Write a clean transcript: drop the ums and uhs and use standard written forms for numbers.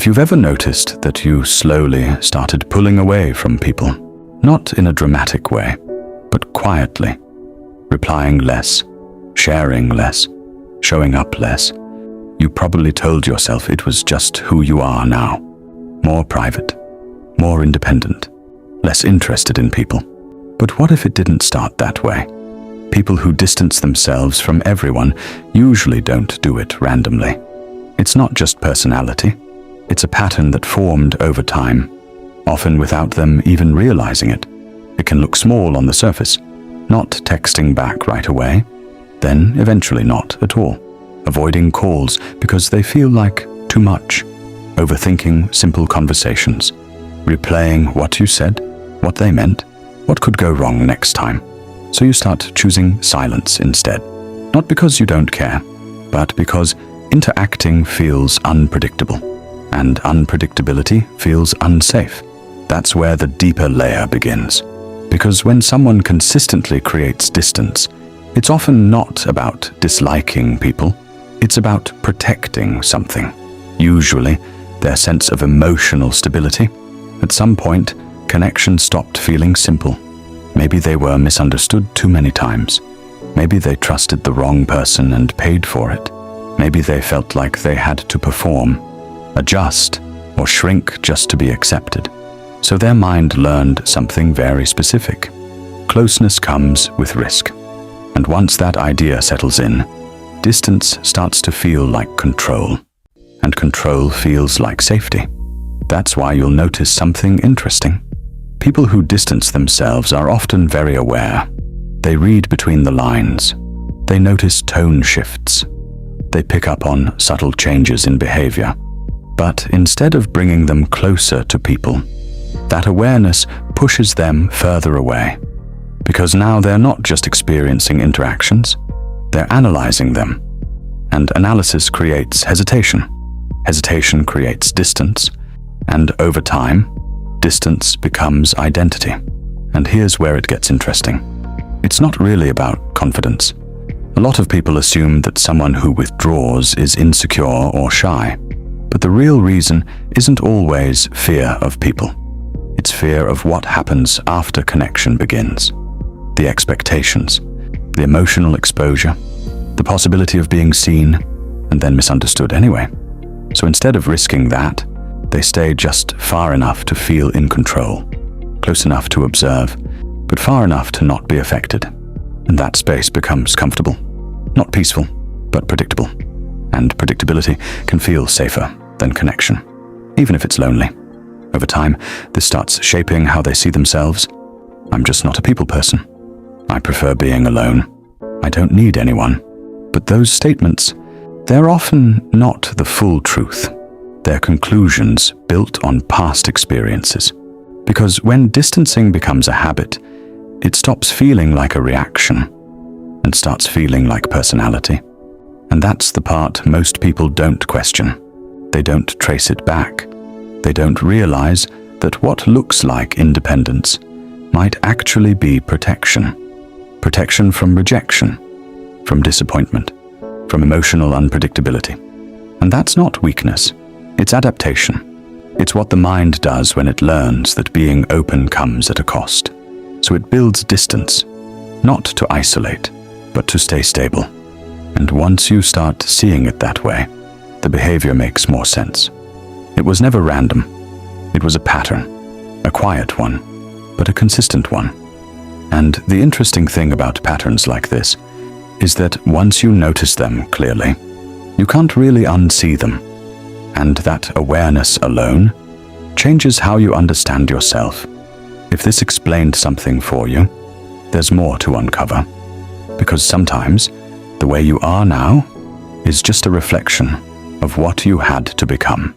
you've ever noticed that you slowly started pulling away from people, not in a dramatic way, but quietly, replying less, sharing less, showing up less, you probably told yourself it was just who you are now. More private, more independent, less interested in people. But what if it didn't start that way? People who distance themselves from everyone usually don't do it randomly. It's not just personality. It's a pattern that formed over time, often without them even realizing it. It can look small on the surface, not texting back right away, then eventually not at all, avoiding calls because they feel like too much, overthinking simple conversations, replaying what you said, what they meant, what could go wrong next time. So you start choosing silence instead, not because you don't care, but because interacting feels unpredictable, and unpredictability feels unsafe. That's where the deeper layer begins. Because when someone consistently creates distance, it's often not about disliking people, it's about protecting something. Usually, their sense of emotional stability. At some point, connection stopped feeling simple. Maybe they were misunderstood too many times. Maybe they trusted the wrong person and paid for it. Maybe they felt like they had to perform, adjust, or shrink just to be accepted. So their mind learned something very specific. Closeness comes with risk. And once that idea settles in, distance starts to feel like control. And control feels like safety. That's why you'll notice something interesting. People who distance themselves are often very aware. They read between the lines. They notice tone shifts. They pick up on subtle changes in behavior. But instead of bringing them closer to people, that awareness pushes them further away. Because now they're not just experiencing interactions, they're analyzing them. And analysis creates hesitation. Hesitation creates distance. And over time, distance becomes identity. And here's where it gets interesting. It's not really about confidence. A lot of people assume that someone who withdraws is insecure or shy. But the real reason isn't always fear of people. It's fear of what happens after connection begins. The expectations, the emotional exposure, the possibility of being seen and then misunderstood anyway. So instead of risking that, they stay just far enough to feel in control, close enough to observe, but far enough to not be affected. And that space becomes comfortable, not peaceful, but predictable. And predictability can feel safer than connection, even if it's lonely. Over time, this starts shaping how they see themselves. I'm just not a people person. I prefer being alone. I don't need anyone. But those statements, they're often not the full truth. They're conclusions built on past experiences. Because when distancing becomes a habit, it stops feeling like a reaction and starts feeling like personality. And that's the part most people don't question. They don't trace it back. They don't realize that what looks like independence might actually be protection. Protection from rejection, from disappointment, from emotional unpredictability. And that's not weakness. It's adaptation. It's what the mind does when it learns that being open comes at a cost. So it builds distance, not to isolate, but to stay stable. And once you start seeing it that way, the behavior makes more sense. It was never random. It was a pattern, a quiet one, but a consistent one. And the interesting thing about patterns like this is that once you notice them clearly, you can't really unsee them. And that awareness alone changes how you understand yourself. If this explained something for you, there's more to uncover. Because sometimes the way you are now is just a reflection of what you had to become.